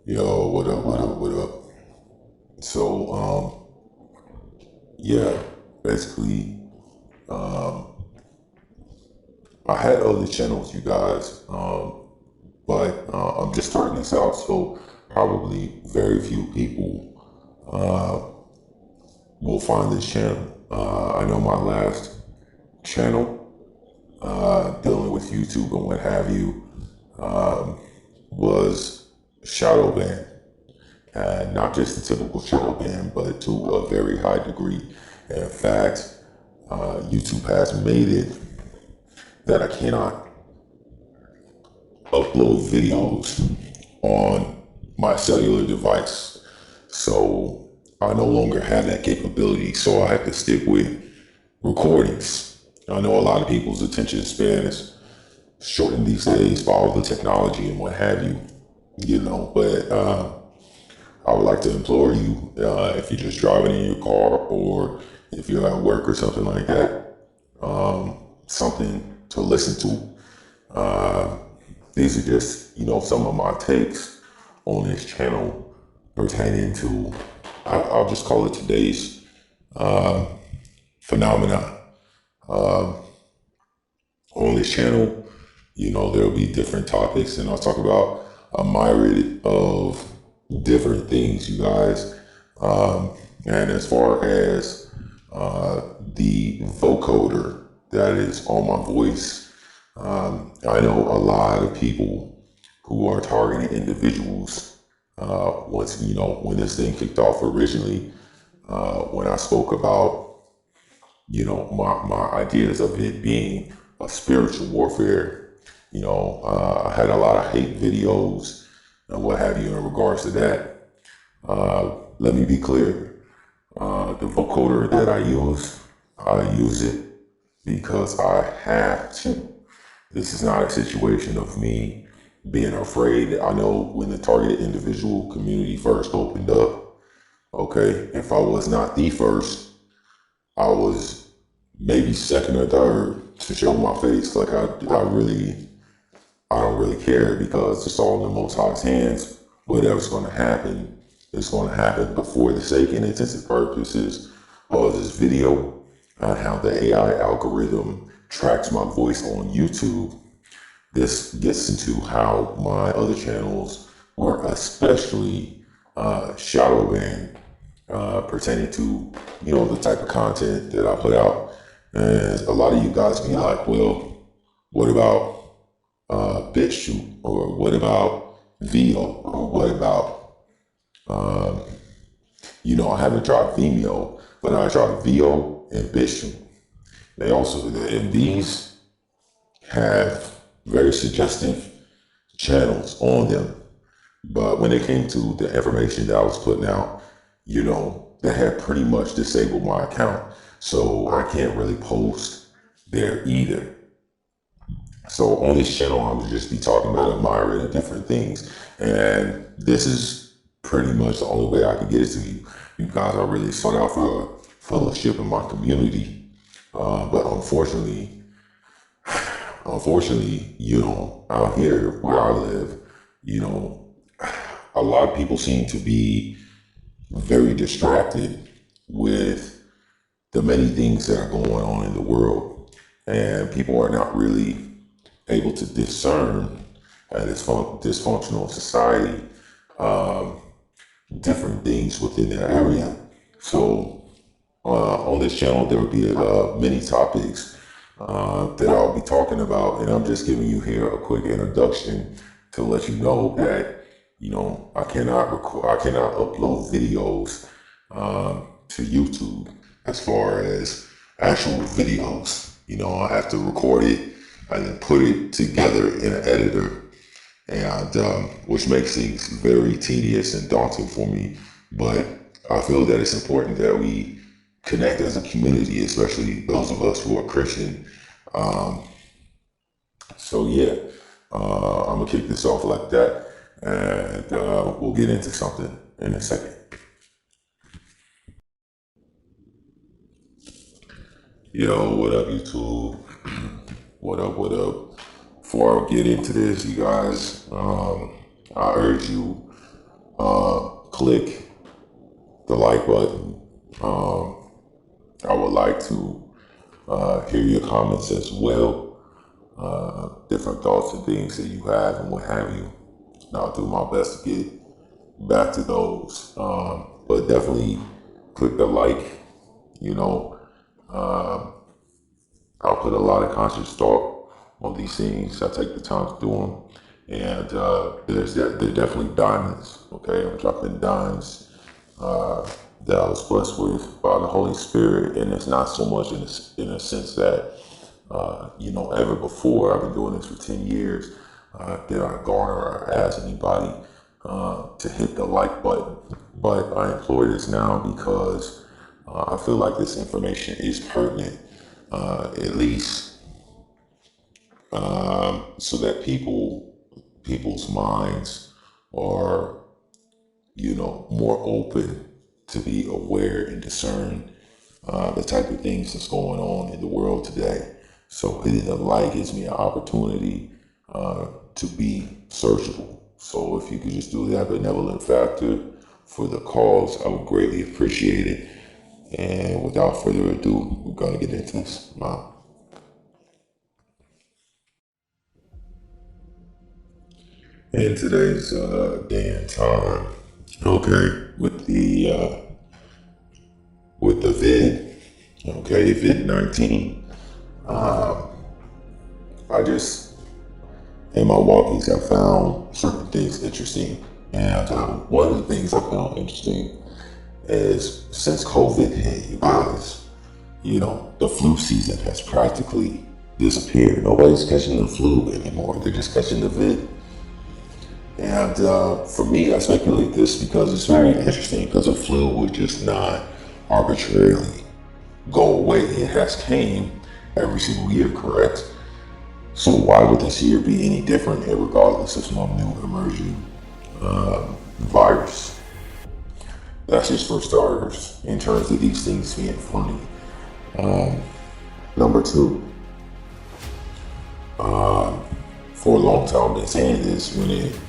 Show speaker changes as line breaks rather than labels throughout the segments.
Yo, what up, what up, what up? So, yeah, basically, I had other channels, you guys, but I'm just starting this out, so probably very few people will find this channel. I know my last channel, dealing with YouTube and what have you, was shadow ban. And not just a typical shadow ban, but to a very high degree. In fact, YouTube has made it that I cannot upload videos on my cellular device. So I no longer have that capability. So I have to stick with recordings. I know a lot of people's attention span is shortened these days by all the technology and what have you, but I would like to implore you, if you're just driving in your car or if you're at work or something like that, something to listen to. These are just, some of my takes on this channel pertaining to, I'll just call it today's phenomena. On this channel, there'll be different topics and I'll talk about a myriad of different things, you guys. And as far as the vocoder that is on my voice, I know a lot of people who are targeting individuals. When this thing kicked off originally, when I spoke about, my ideas of it being a spiritual warfare, I had a lot of hate videos and what have you in regards to that. Let me be clear. The vocoder that I use it because I have to. This is not a situation of me being afraid. I know when the targeted individual community first opened up, okay, if I was not the first, I was maybe second or third to show my face. Like I don't really care because it's all in the Most High's hands. Whatever's going to happen, it's going to happen. But for the sake and intended purposes of this video on how the AI algorithm tracks my voice on YouTube, this gets into how my other channels were especially shadow banned, pertaining to, the type of content that I put out. And a lot of you guys be like, well, what about BitChute, or what about Veo, or what about, I haven't tried Vimeo, but I tried Veo and BitChute. And these have very suggestive channels on them. But when it came to the information that I was putting out, they had pretty much disabled my account. So I can't really post there either. So on this channel, I'm gonna just be talking about a myriad of different things. And this is pretty much the only way I can get it to you. You guys are really sought out for fellowship in my community. But unfortunately, out here where I live, a lot of people seem to be very distracted with the many things that are going on in the world. And people are not really able to discern in this dysfunctional society, different things within that area. So on this channel, there will be many topics that I'll be talking about, and I'm just giving you here a quick introduction to let you know that I cannot upload videos to YouTube as far as actual videos. I have to record it and then put it together in an editor, and which makes things very tedious and daunting for me. But I feel that it's important that we connect as a community, especially those of us who are Christian. So yeah, I'm gonna kick this off like that, and we'll get into something in a second. Yo, what up, YouTube? What up, what up? Before I get into this, you guys, I urge you click the like button. I would like to hear your comments as well, different thoughts and things that you have and what have you. And I'll do my best to get back to those. But definitely click the like, you know. I'll put a lot of conscious thought on these things. I take the time to do them. And they're definitely diamonds, okay? I'm dropping diamonds that I was blessed with by the Holy Spirit. And it's not so much in a sense that, ever before, I've been doing this for 10 years, did I garner or ask anybody to hit the like button. But I employ this now because I feel like this information is pertinent, at least so that people's minds are, more open to be aware and discern the type of things that's going on in the world today. So hitting the like gives me an opportunity to be searchable. So if you could just do that benevolent factor for the cause, I would greatly appreciate it. And without further ado, we're going to get into this. In today's day and time, okay, with the okay, vid-19, I just in my walkings have found certain things interesting, and one of the things I found interesting is since COVID hit, you guys, the flu season has practically disappeared. Nobody's catching the flu anymore. They're just catching the vid. And for me, I speculate this because it's very interesting because the flu would just not arbitrarily go away. It has came every single year, correct? So why would this year be any different regardless of some new emerging virus? That's just for starters in terms of these things being funny. Number two, for a long time I've been saying this when it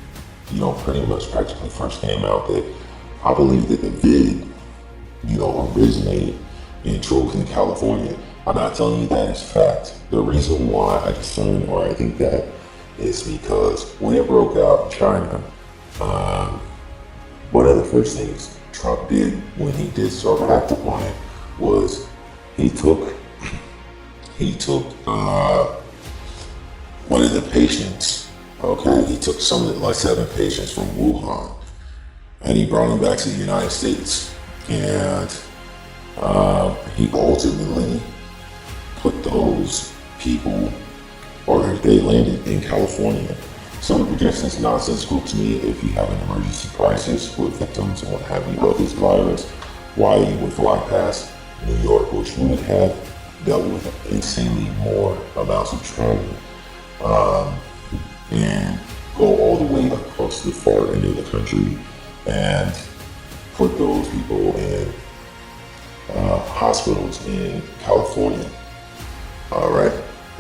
pretty much practically first came out that I believe that the vid, originated in Trojan, California. I'm not telling you that it's fact. The reason why I discern or I think that is because when it broke out in China, one of the first things Trump did when he did start acting on it was he took one of the patients. Okay, he took some of the, like 7 patients from Wuhan, and he brought them back to the United States, and he ultimately put those people, or they landed in California. So just as nonsensical to me if you have an emergency crisis with victims and what have you of this virus, why you would fly past New York, which would have dealt with insanely more amounts of travel. And go all the way across the far end of the country and put those people in hospitals in California. All right,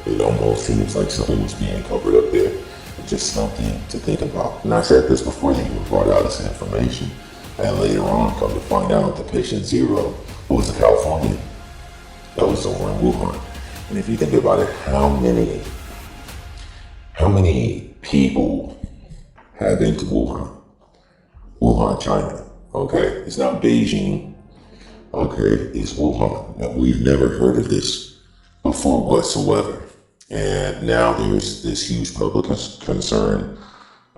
it almost seems like something was being covered up there. Just something to think about. And I said this before they even brought out this information, and later on, come to find out that patient 0 was a Californian that was over in Wuhan. And if you think about it, how many people have been to Wuhan, China? Okay, it's not Beijing. Okay, it's Wuhan. Now, we've never heard of this before whatsoever. And now there's this huge public concern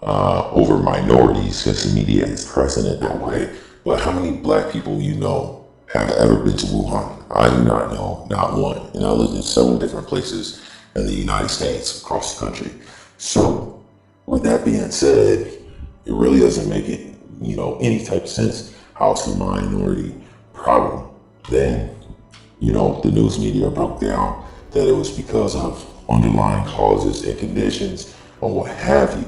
over minorities because the media is pressing it that way. But how many black people have ever been to Wuhan? I do not know, not one. And I lived in several different places in the United States, across the country. So, with that being said, it really doesn't make it, any type of sense how it's a minority problem. Then, the news media broke down that it was because of underlying causes and conditions or what have you.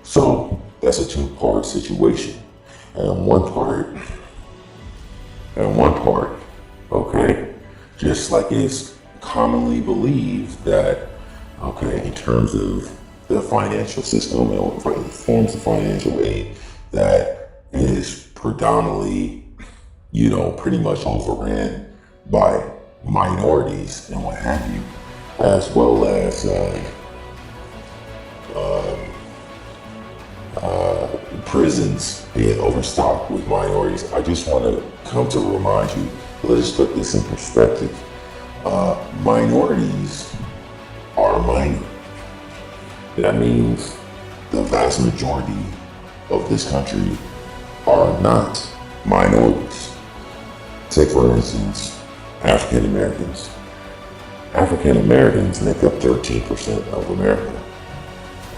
So, that's a 2-part situation. And one part, okay, just like it's commonly believed that, okay, in terms of the financial system and forms of financial aid, that is predominantly, pretty much overran by minorities and what have you, as well as prisons being overstocked with minorities. I just want to come to remind you, let's put this in perspective. Minorities are minor. That means the vast majority of this country are not minorities. Take, for instance, African Americans. African Americans make up 13% of America,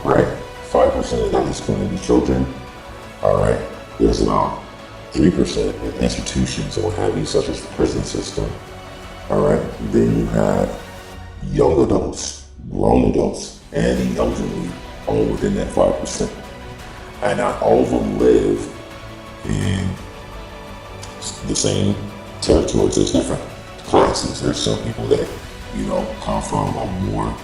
right? 5% of that is going to be children. All right, there's about 3% in institutions and what have you, such as the prison system. All right, then you have young adults, grown adults, and the elderly, all within that 5%. And not all of them live in the same territories. There's different classes. There's some people that, come from a more,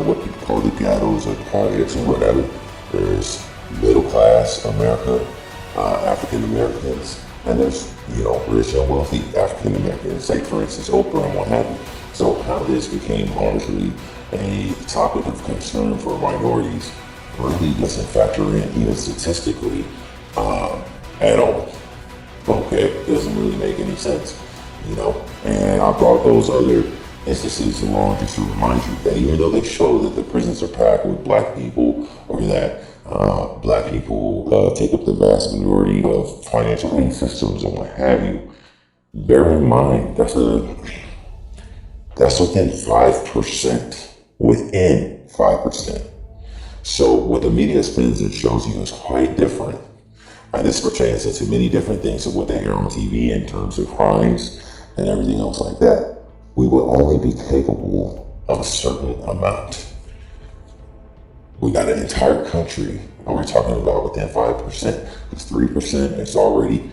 what people call the ghettos or projects or whatever. There's middle class America, African Americans, and there's, rich and wealthy African Americans, say for instance Oprah and what have you. So how this became largely a topic of concern for minorities really doesn't factor in even statistically at all. Okay, it doesn't really make any sense, And I brought those other instances along just to remind you that even though they show that the prisons are packed with black people, or that black people take up the vast majority of financial aid systems and what have you, bear in mind that's within 5%. Within 5%. So what the media spins and shows you is quite different. And this pertains into many different things of what they hear on TV in terms of crimes and everything else like that. We will only be capable of a certain amount. We got an entire country, and we're talking about within 5%. It's 3%. It's already,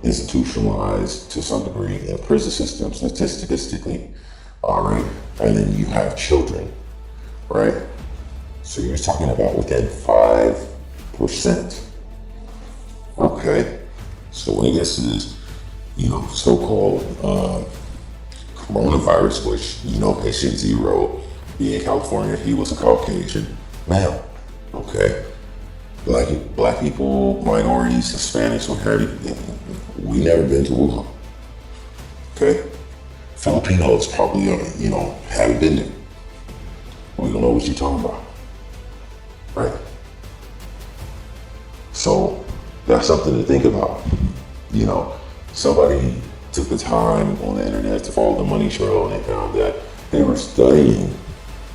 institutionalized to some degree in prison systems, statistically. All right. And then you have children, right? So you're talking about within 5%. Okay. So when it gets to this, so-called coronavirus, which, patient zero, being California, he was a Caucasian male. Okay. Black people, minorities, Hispanics, what have you, we never been to Wuhan. Okay. Filipinos probably, haven't been there. We don't know what you're talking about. Right? So that's something to think about. Somebody took the time on the internet to follow the money trail and they found that they were studying,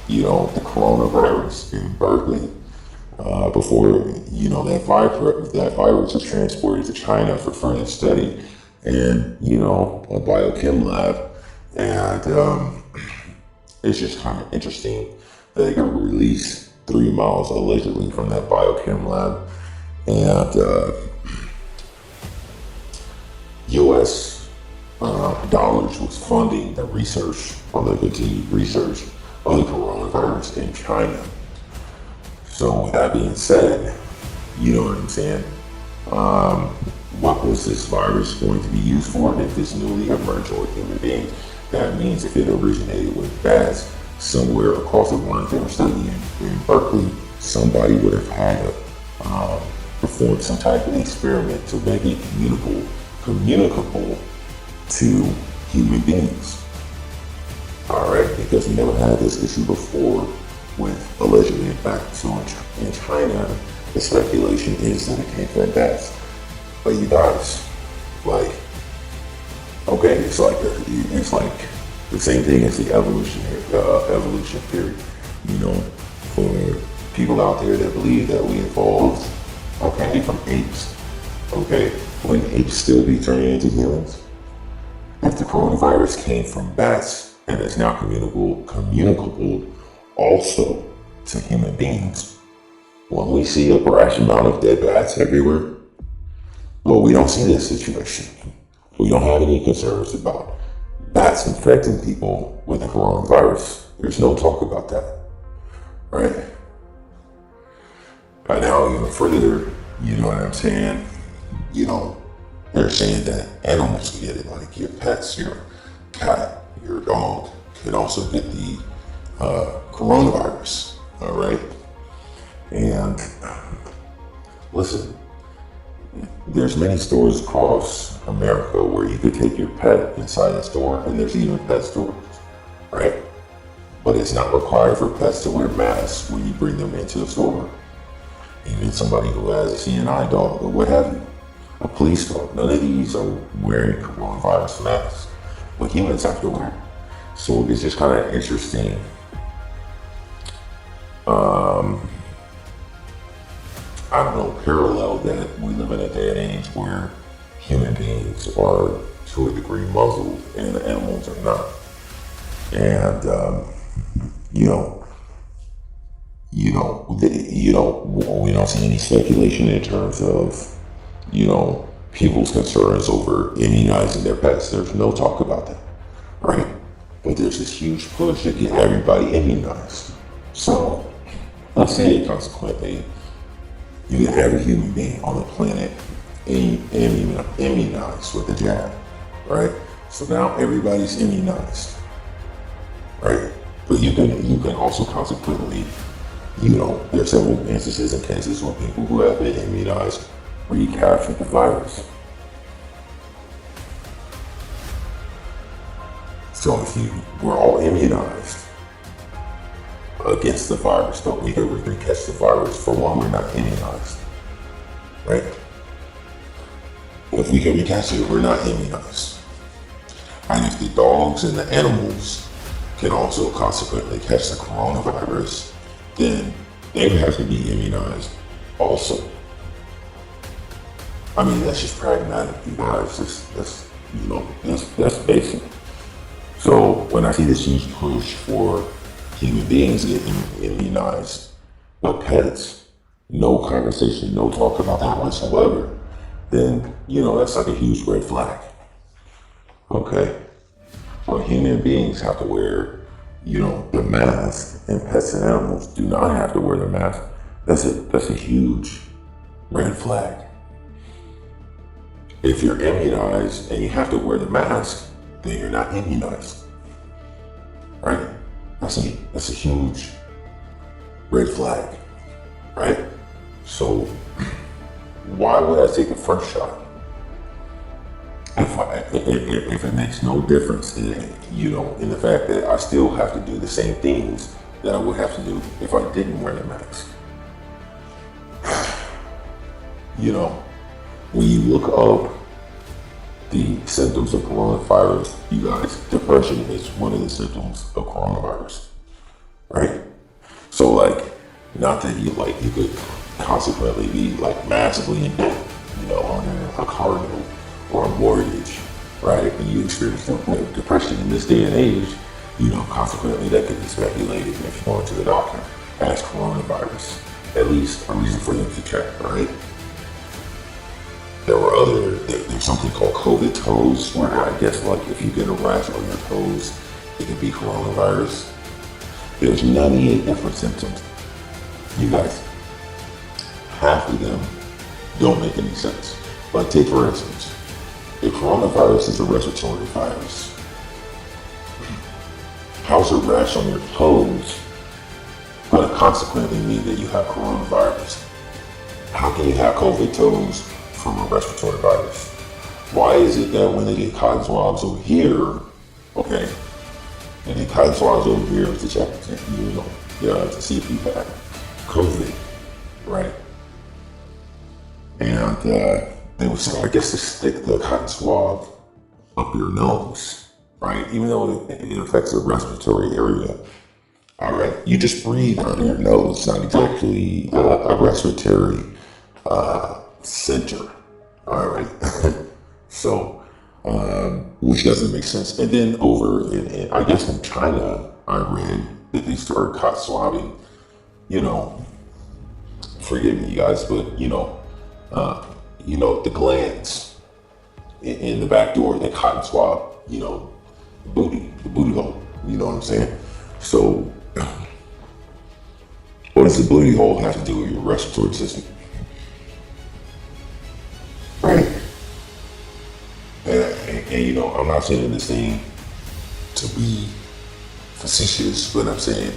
the coronavirus in Berkeley before, that virus was transported to China for further study and, a biochem lab. And it's just kind of interesting that they got released 3 miles allegedly from that biochem lab. And U.S. Dollars was funding the research on the continued research of the coronavirus in China. So with that being said, you know what I'm saying? What was this virus going to be used for? And if it's newly emerged or human beings, that means if it originated with bats somewhere across the line they were studying in Berkeley, somebody would have had to perform some type of experiment to make it communicable to human beings. All right, because we never had this issue before with allegedly infected. So in China, the speculation is that it came from bats. But you guys, okay, it's like the same thing as the evolution theory. For people out there that believe that we evolved, okay, from apes, okay, when apes still be turning into humans. If the coronavirus came from bats and is now communicable also to human beings, when we see a brash amount of dead bats everywhere, well, we don't see this situation. We don't have any concerns about bats infecting people with the coronavirus. There's no talk about that, right? And now even further, you know what I'm saying? You know, they're saying that animals can get it, like your pets, your cat, your dog can also get the coronavirus. All right. And listen, there's many stores across America where you could take your pet inside a store, and there's even pet stores, right? But it's not required for pets to wear masks when you bring them into the store. Even somebody who has a CNI dog or what have you, a police dog, none of these are wearing coronavirus masks, but humans have to wear. So it's just kind of interesting. I don't know, parallel that we live in a day and age where human beings are to a degree muzzled and the animals are not. And we don't see any speculation in terms of, people's concerns over immunizing their pets. There's no talk about that, right? But there's this huge push to get everybody immunized. So let's say consequently, you get every human being on the planet immunized with the jab, right? So now everybody's immunized, right? But you can also consequently, there's several instances and cases where people who have been immunized recaptured the virus. So if we're all immunized against the virus, but we could recatch the virus for one, we're not immunized, right? If we can recatch it, we're not immunized. And if the dogs and the animals can also consequently catch the coronavirus, then they would have to be immunized also. I mean, that's just pragmatic, you guys. That's basic. So when I see this huge push for human beings getting immunized, but pets, no conversation, no talk about that whatsoever, then, that's like a huge red flag. Okay? But human beings have to wear, the mask, and pets and animals do not have to wear the mask. That's a huge red flag. If you're immunized and you have to wear the mask, then you're not immunized, right? That's a huge red flag, right? So why would I take the first shot if it makes no difference in the fact that I still have to do the same things that I would have to do if I didn't wear the mask? When you look up the symptoms of coronavirus, you guys, depression is one of the symptoms of coronavirus, right? So not that you could consequently be massively in debt, on a car note or a mortgage, right? And you experience depression in this day and age, consequently that could be speculated if you go to the doctor as coronavirus, at least a reason for them to check, right? There's something called COVID toes, where I guess if you get a rash on your toes, it could be coronavirus. There's 98 different symptoms. You guys, half of them don't make any sense. Take for instance, if coronavirus is a respiratory virus, how's a rash on your toes going to consequently mean that you have coronavirus? How can you have COVID toes from a respiratory virus? Why is it that when they get cotton swabs over here, okay, and then cotton swabs over here to check, to see if you have COVID, right? And they would say, I guess to stick the cotton swab up your nose, right? Even though it affects the respiratory area, all right, you just breathe under your nose. It's not exactly a respiratory center, all right? So, which doesn't make sense. And then over I guess in China, I read that they started cotton swabbing, forgive me, you guys, but the glands in the back door, they cotton swab, the booty hole. You know what I'm saying? So, what does the booty hole have to do with your respiratory system? Right? And you know, I'm not saying this thing to be facetious, but I'm saying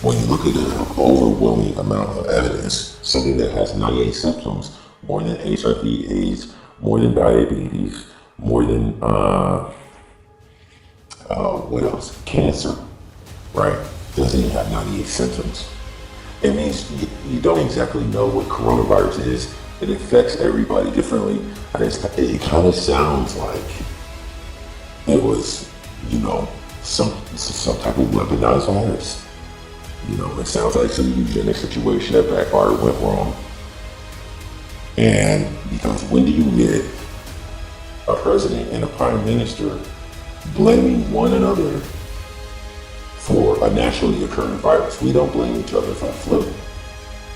when you look at the overwhelming amount of evidence, something that has 98 symptoms, more than HIV/AIDS, more than diabetes, more than what else? Cancer, right? Doesn't even have 98 symptoms. It means you don't exactly know what coronavirus is. It affects everybody differently, and it kind of sounds like it was, you know, some type of weaponized virus. You know, it sounds like some eugenic situation that backfired went wrong. And because when do you get a president and a prime minister blaming one another for a naturally occurring virus? We don't blame each other for the flu,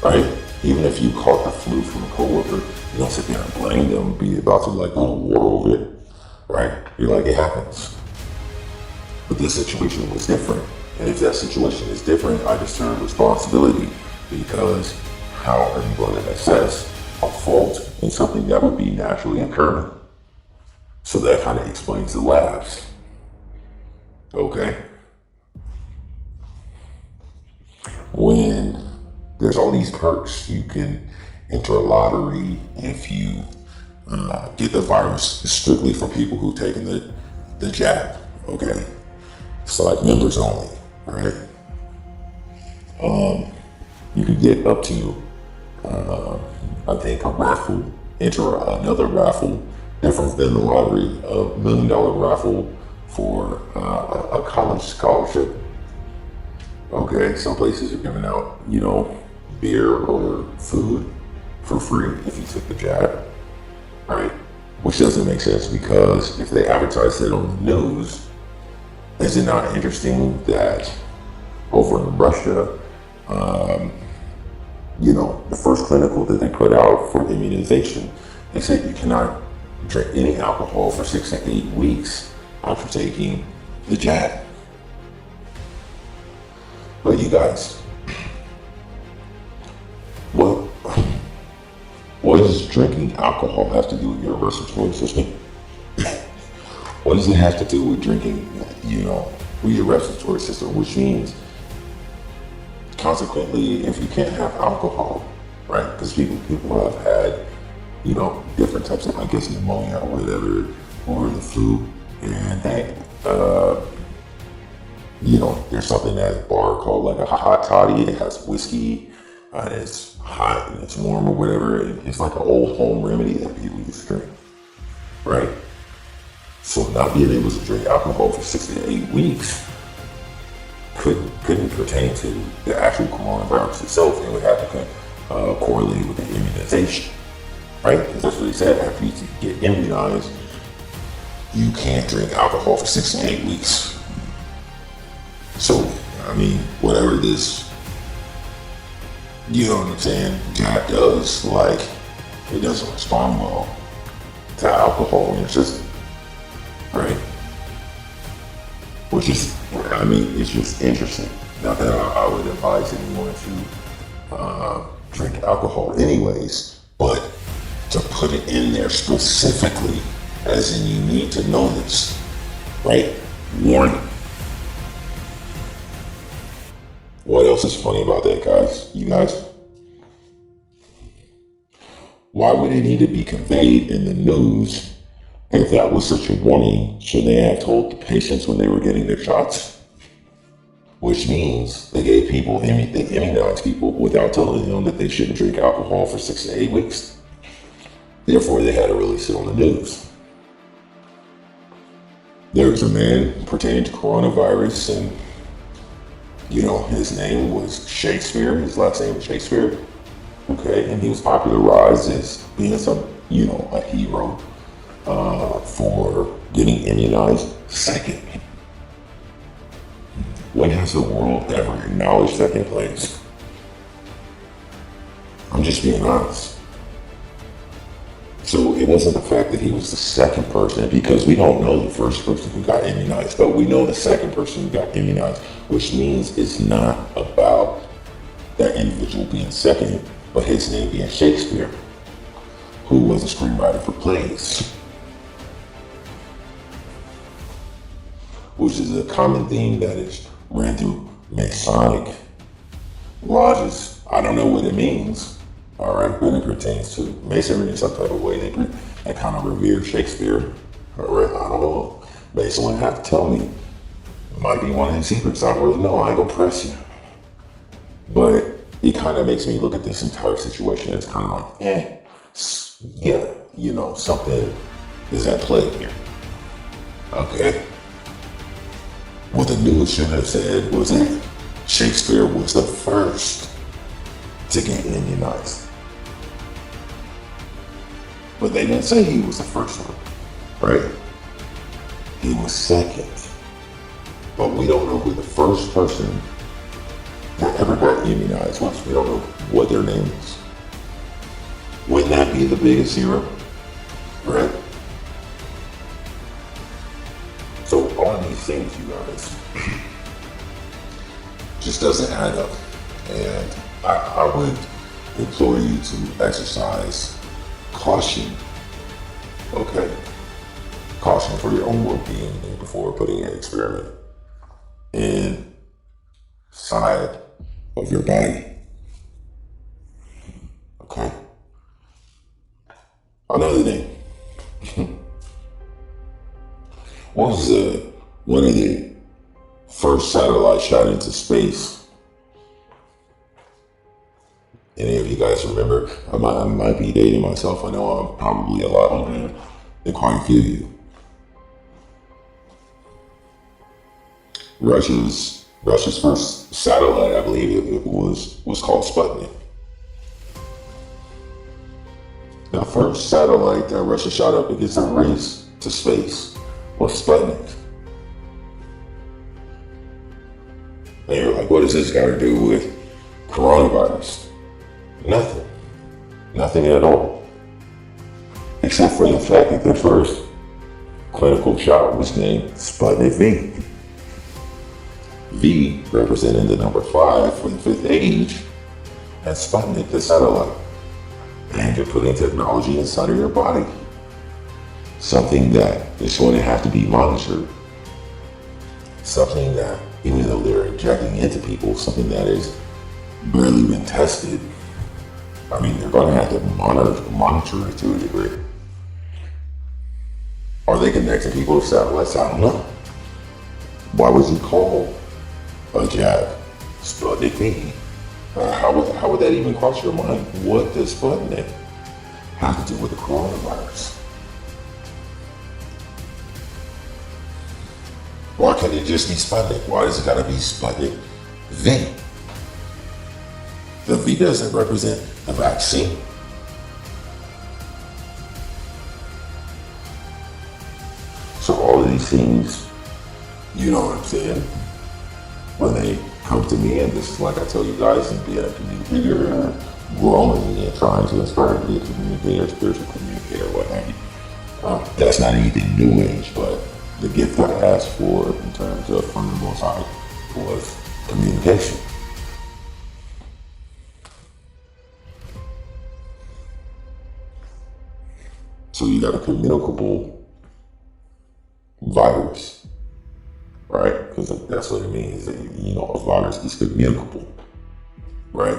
right? Even if you caught the flu from a coworker, you don't sit there and blame them, be about to like go to war over it, right? You're like, it happens. But this situation was different. And if that situation is different, I just turn responsibility, because how are you going to assess a fault in something that would be naturally occurring? So that kind of explains the labs. Okay. When there's all these perks, you can enter a lottery if you get the virus strictly for people who've taken the jab. Okay. So like members only, right? You could get up to, I think, a raffle, enter another raffle, different than the lottery, $1 million raffle for a college scholarship. Okay, some places are giving out, you know, beer or food for free if you took the jab, right? Which doesn't make sense, because if they advertise it on the news, is it not interesting that over in Russia, you know, the first clinical that they put out for immunization, they said you cannot drink any alcohol for 6 to 8 weeks after taking the jab. But you guys, what does drinking alcohol have to do with your respiratory system? What does it have to do with drinking, you know, with your respiratory system? Which means, consequently, if you can't have alcohol, right? Because people have had, you know, different types of, I guess, pneumonia or whatever, or the flu, and they, you know, there's something at a bar called like a hot toddy. It has whiskey, and it's hot and it's warm or whatever. It's like an old home remedy that people used to drink, right? So not being able to drink alcohol for 6 to 8 weeks couldn't pertain to the actual coronavirus itself. It would have to correlate with the immunization, right? Because that's what they said. After you get immunized, you can't drink alcohol for 6 to 8 weeks. So, I mean, whatever this, you know what I'm saying, God does, like, it doesn't respond well to alcohol. And it's just, right? Which is, I mean, it's just interesting. Not that I would advise anyone to drink alcohol anyways, but to put it in there specifically, as in you need to know this, right? Warning. What else is funny about that, guys? You guys? Why would it need to be conveyed in the news if that was such a warning? Should they have told the patients when they were getting their shots? Which means they gave people, they immunized people without telling them that they shouldn't drink alcohol for 6 to 8 weeks. Therefore, they had to release it on the news. There was a man pertaining to coronavirus, and you know, his name was Shakespeare. His last name was Shakespeare. Okay, and he was popularized as being some, you know, a hero for getting immunized. Second, when has the world ever acknowledged second place? I'm just being honest. So it wasn't the fact that he was the second person, because we don't know the first person who got immunized, but we know the second person who got immunized, which means it's not about that individual being second, but his name being Shakespeare, who was a screenwriter for plays, which is a common theme that is ran through Masonic lodges. I don't know what it means, all right, when it pertains to Masonry in some type of way. They kind of revere Shakespeare, all right, I don't know. Maybe someone have to tell me. It might be one of his secrets. I don't really know. I ain't gonna press you. But it kind of makes me look at this entire situation. It's kind of like, yeah, something is at play here. Okay. What the news should have said was that Shakespeare was the first to get immunized. But they didn't say he was the first one, right? He was second. But we don't know who the first person that ever got immunized was. We don't know what their name is. Wouldn't that be the biggest hero? Right? So all of these things, you guys, just doesn't add up. And I would implore you to exercise caution. Okay? Caution for your own well-being before putting an experiment inside of your body. Okay? Another thing. What was one of the first satellites shot into space? Any of you guys remember? I might be dating myself. I know I'm probably a lot older than quite a few of you. Russia's first satellite, I believe it was called Sputnik. The first satellite that Russia shot up against a race to space was Sputnik. And you're like, what does this got to do with coronavirus? Nothing. Nothing at all. Except for the fact that the first clinical shot was named Sputnik V. V representing the number 5 for the 5th age, and Sputnik the satellite. And you're putting technology inside of your body. Something that is going to have to be monitored. Something that, even though they're injecting into people, something that has barely been tested. I mean, they're going to have to monitor it to a degree. Are they connecting people to satellites? I don't know. Why was it called a jab Sputnik V? How would that even cross your mind? What does Sputnik have to do with the coronavirus? Why can't it just be Sputnik? Why does it gotta be Sputnik V? The V doesn't represent the vaccine. So all of these things, you know what I'm saying? When they come to me, and this is like I tell you guys, and being a communicator, growing and trying to inspire to be a communicator, spiritual communicator, what have you. That's not anything new age, but the gift I asked for in terms of from the Most High was communication. So you got a communicable virus, right? Because that's what it means. A virus is communicable, right?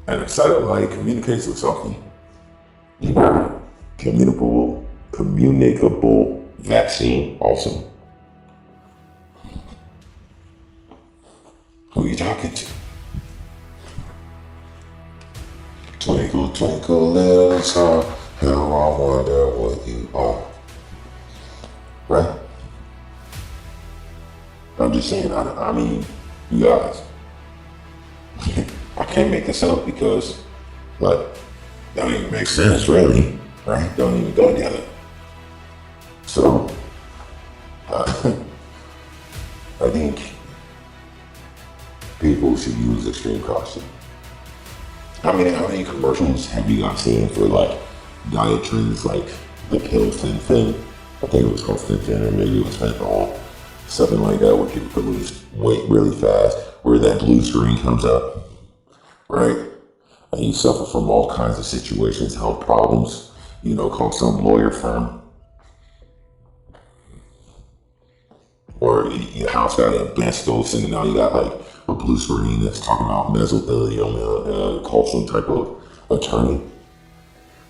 And a satellite communicates with something. You got a communicable vaccine also. Who are you talking to? Twinkle, twinkle, little star, how I wonder what you are. Right? I'm just saying, I mean, you guys, I can't make this up because, that don't even make sense, really, right? Don't even go together. So, I think people should use extreme caution. How many commercials have you guys seen for diet trends like the pill thing? I think it was called Fenton, or maybe it was fentanyl. something like that, where people could lose weight really fast, where that blue screen comes up, right? And you suffer from all kinds of situations, health problems, call some lawyer firm, or your house got asbestos, and now you got like a blue screen that's talking about mesothelioma, call some type of attorney,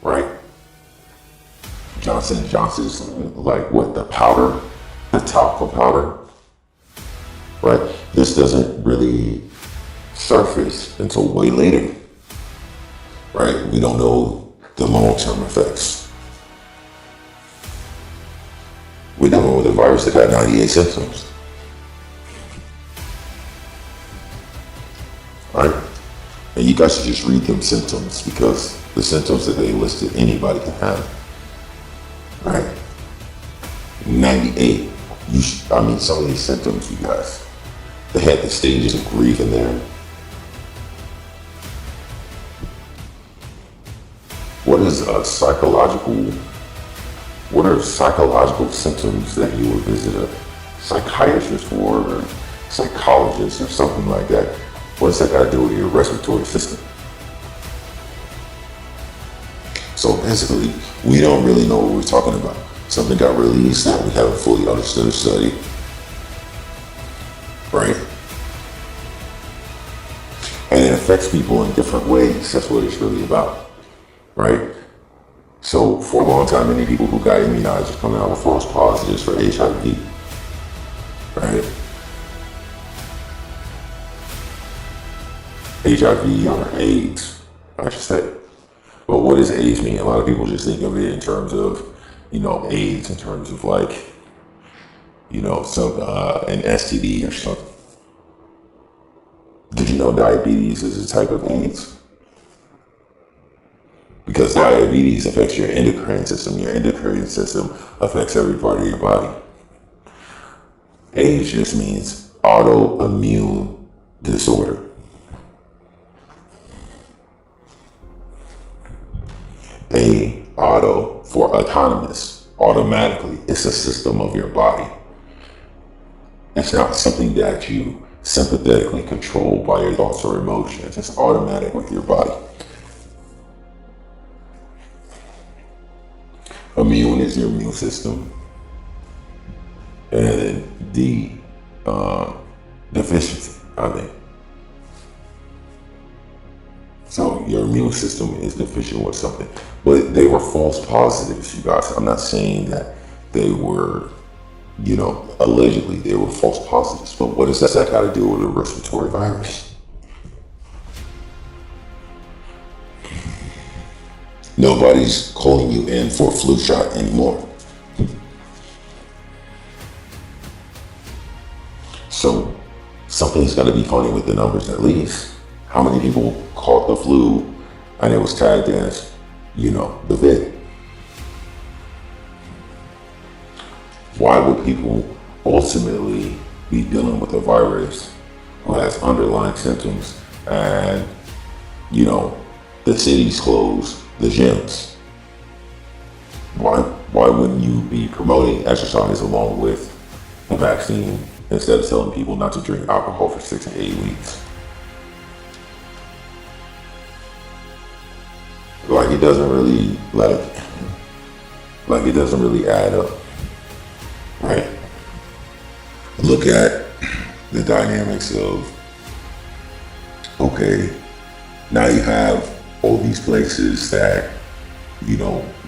right? Johnson & Johnson's like what, the powder, the topical powder, right? This doesn't really surface until way later, right? We don't know the long-term effects. We don't know the virus that had 98 symptoms, right? And you guys should just read them symptoms, because the symptoms that they listed, anybody can have, right? 98. Some of these symptoms, you guys, they had the stages of grief in there. What are psychological symptoms that you would visit a psychiatrist for, or psychologist, or something like that? What does that got to do with your respiratory system? So basically, we don't really know what we're talking about. Something got released that we haven't fully understood or studied, right? And it affects people in different ways. That's what it's really about, right? So for a long time, many people who got immunized are coming out with false positives for HIV, right? HIV or AIDS, I should say. But what does AIDS mean? A lot of people just think of it in terms of, AIDS in terms of like, an STD or something. Did you know diabetes is a type of AIDS? Because diabetes affects your endocrine system. Your endocrine system affects every part of your body. AIDS just means autoimmune disorder. Auto for autonomous, automatically. It's a system of your body. It's not something that you sympathetically control by your thoughts or emotions. It's automatic with your body. Immune is your immune system. And the deficiency, So your immune system is deficient with something. But they were false positives, you guys. I'm not saying that they were, allegedly they were false positives. But what does that got to do with a respiratory virus? Nobody's calling you in for a flu shot anymore. So something's got to be funny with the numbers at least. How many people caught the flu and it was tagged as, the vid? Why would people ultimately be dealing with a virus who has underlying symptoms and, the city's closed, the gyms? Why wouldn't you be promoting exercise along with a vaccine instead of telling people not to drink alcohol for 6 to 8 weeks? Like it doesn't really it doesn't really add up, right? Look at the dynamics of, okay, now you have all these places that,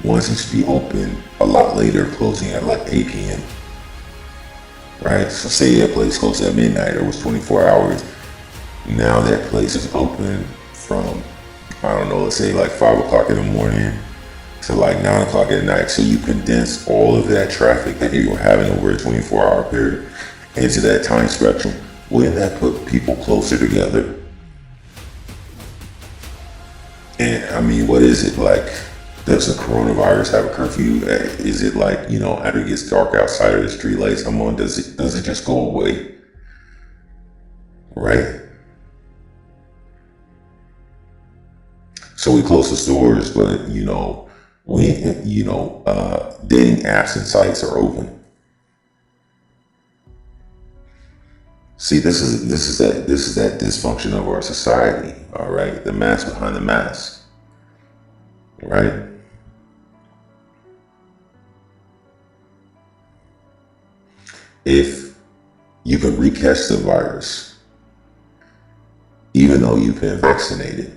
once used to be open a lot later, closing at like 8 p.m. Right? So say that place closed at midnight or was 24 hours. Now that place is open from, let's say like 5 o'clock in the morning to like 9 o'clock at night. So you condense all of that traffic that you were having over a 24-hour period into that time spectrum. Wouldn't that put people closer together? And what is it like? Does the coronavirus have a curfew? Is it like, after it gets dark outside or the street lights come on, does it just go away? Right? So we close the stores, but dating apps and sites are open. See, this is that dysfunction of our society. All right, the mask behind the mask. Right. If you can recatch the virus, even though you've been vaccinated,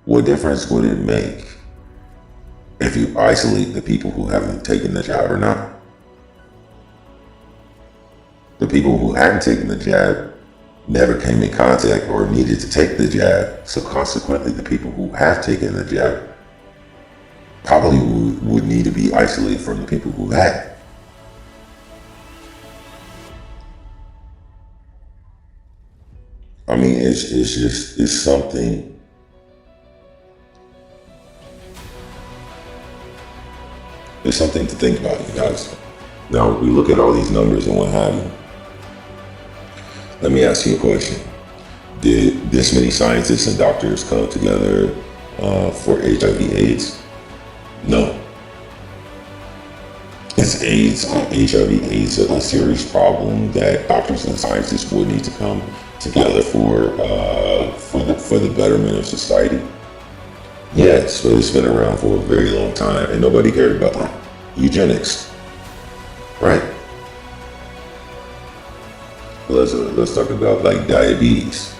what difference would it make if you isolate the people who haven't taken the jab or not? The people who hadn't taken the jab never came in contact or needed to take the jab. So consequently, the people who have taken the jab probably would need to be isolated from the people who had. I mean, it's something. It's something to think about, you guys. Now we look at all these numbers and what have you. Let me ask you a question. Did this many scientists and doctors come together for HIV/AIDS? No. Is HIV/AIDS a serious problem that doctors and scientists would need to come together for the betterment of society? Yes, but it's been around for a very long time and nobody cared about that. Eugenics, right? Let's talk about like diabetes.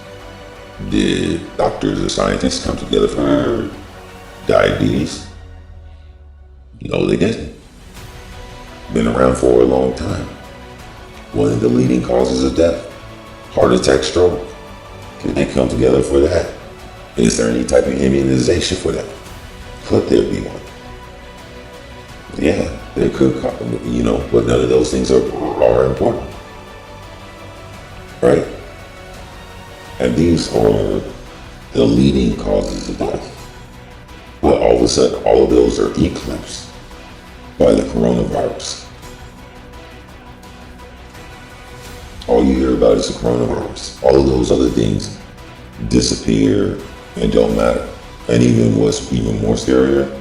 Did doctors or scientists come together for diabetes? No, they didn't. Been around for a long time. One of the leading causes of death, heart attack, stroke. Can they come together for that? Is there any type of immunization for that? Could there be one? Yeah, there could, but none of those things are important, right? And these are the leading causes of death. But all of a sudden, all of those are eclipsed by the coronavirus. All you hear about is the coronavirus. All of those other things disappear and don't matter. And even what's even more scarier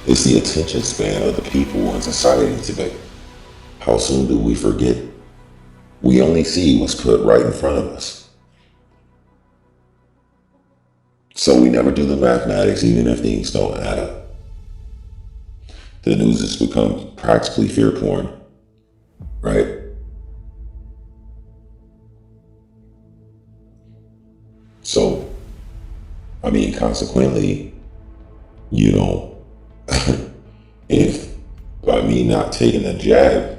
is the attention span of the people in society today. How soon do we forget? We only see what's put right in front of us. So we never do the mathematics, even if things don't add up. The news has become practically fear porn, right? So, I mean, consequently, if by me not taking a jab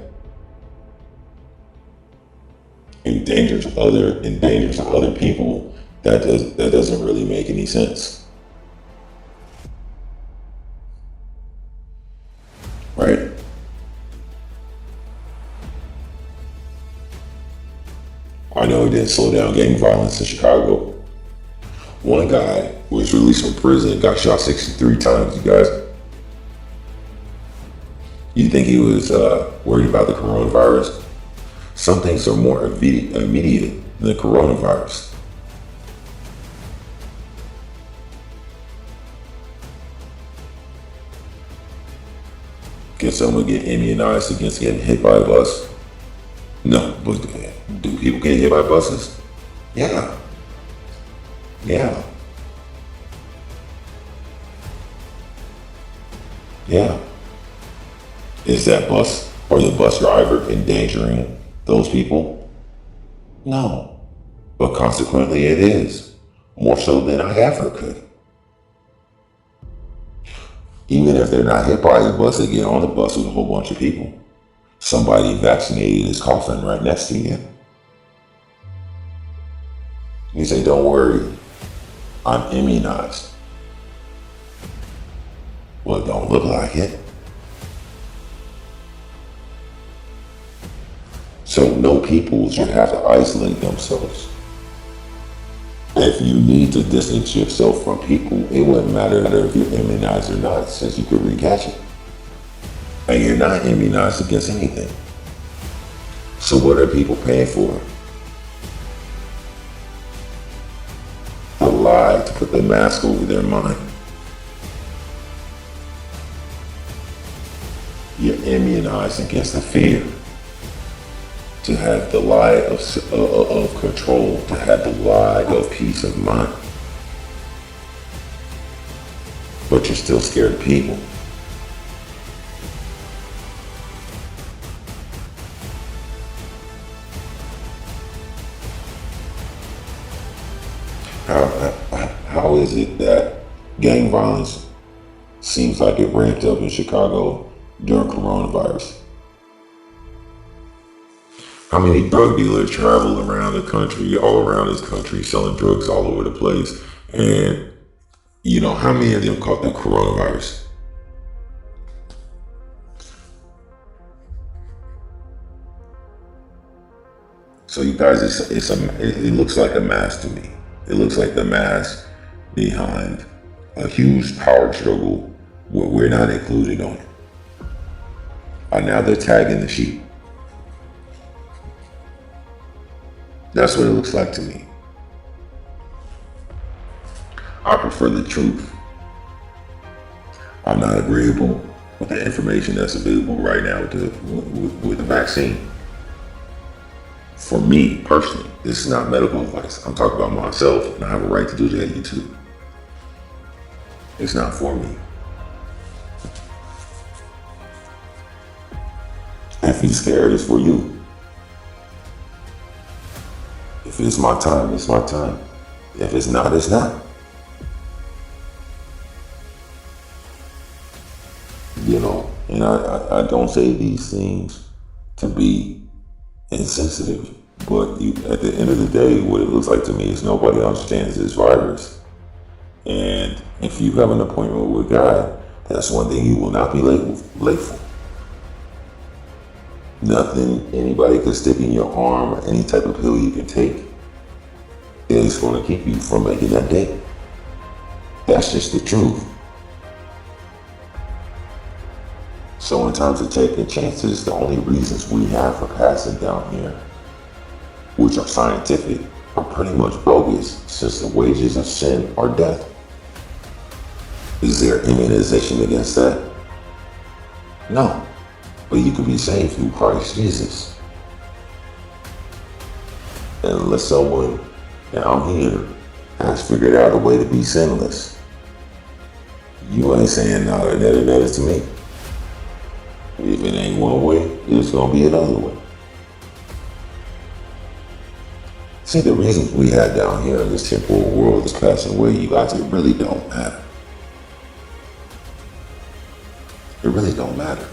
endangers other people, that doesn't really make any sense, right? I know it didn't slow down gang violence in Chicago. One guy was released from prison, got shot 63 times, you guys. You think he was worried about the coronavirus? Some things are more immediate than the coronavirus. Can someone get immunized against getting hit by a bus? No, but do people get hit by buses? Yeah. Yeah. Yeah. Is that bus or the bus driver endangering those people? No. But consequently it is. More so than I ever could. Even if they're not hit by the bus, they get on the bus with a whole bunch of people. Somebody vaccinated is coughing right next to you. You say, don't worry, I'm immunized. Well, it don't look like it. So no people should have to isolate themselves. If you need to distance yourself from people, it wouldn't matter if you're immunized or not, since you could recatch it. And you're not immunized against anything. So what are people paying for? A lie to put the mask over their mind. You're immunized against the fear. to have the lie of control, to have the lie of peace of mind. But you're still scared of people. How is it that gang violence seems like it ramped up in Chicago during coronavirus? How many drug dealers travel around the country, all around this country, selling drugs all over the place? And, how many of them caught the coronavirus? So you guys, it looks like a mask to me. It looks like the mask behind a huge power struggle where we're not included on it. And now they're tagging the sheep. That's what it looks like to me. I prefer the truth. I'm not agreeable with the information that's available right now with the vaccine. For me personally, this is not medical advice. I'm talking about myself, and I have a right to do that to you too. It's not for me. If you're scared, it's for you. If it's my time, it's my time. If it's not, it's not. And I don't say these things to be insensitive, but at the end of the day, what it looks like to me is nobody understands this virus. And if you have an appointment with God, that's one thing you will not be late for. Nothing anybody could stick in your arm or any type of pill you can take is going to keep you from making that date. That's just the truth. So in terms of taking chances, the only reasons we have for passing down here, which are scientific, are pretty much bogus, since the wages of sin are death. Is there immunization against that? No. But you can be saved through Christ Jesus. And unless someone down here has figured out a way to be sinless, you ain't saying nada that to me. If it ain't one way, it's gonna be another way. See, the reasons we had down here in this temporal world is passing away, you guys, it really don't matter. It really don't matter.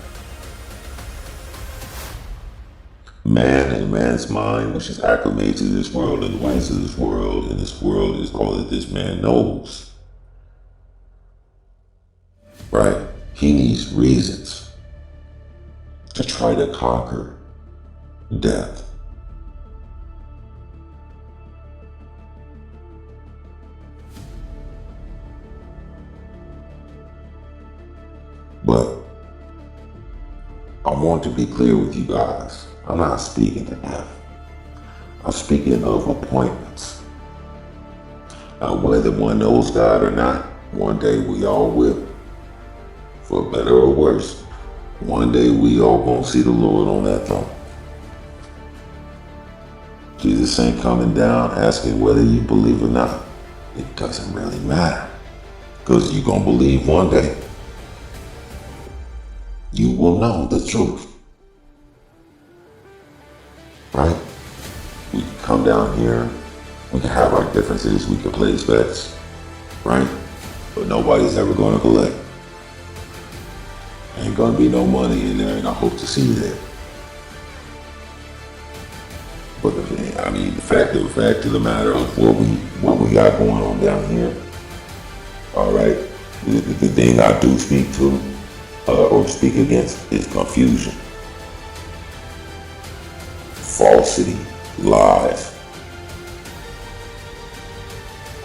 Man and man's mind, which is acclimated to this world and the ways of this world, and this world is all that this man knows. Right? He needs reasons to try to conquer death. But I want to be clear with you guys. I'm not speaking to death. I'm speaking of appointments. Now, whether one knows God or not, one day we all will. For better or worse, one day we all gonna see the Lord on that throne. Jesus ain't coming down asking whether you believe or not. It doesn't really matter. Because you're gonna believe one day. You will know the truth. Right? We can come down here, we can have our differences, we can place bets, right? But nobody's ever gonna collect. Ain't gonna be no money in there, and I hope to see you there. But the fact of the matter of what we got going on down here, all right, the thing I do speak to or speak against is confusion, falsity, lies.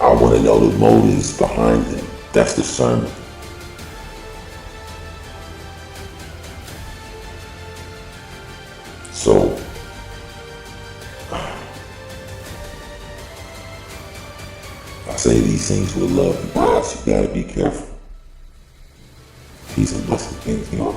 I want to know the motives behind them. That's discernment. So, I say these things with love and grace. You gotta be careful. Peace and blessings, you know.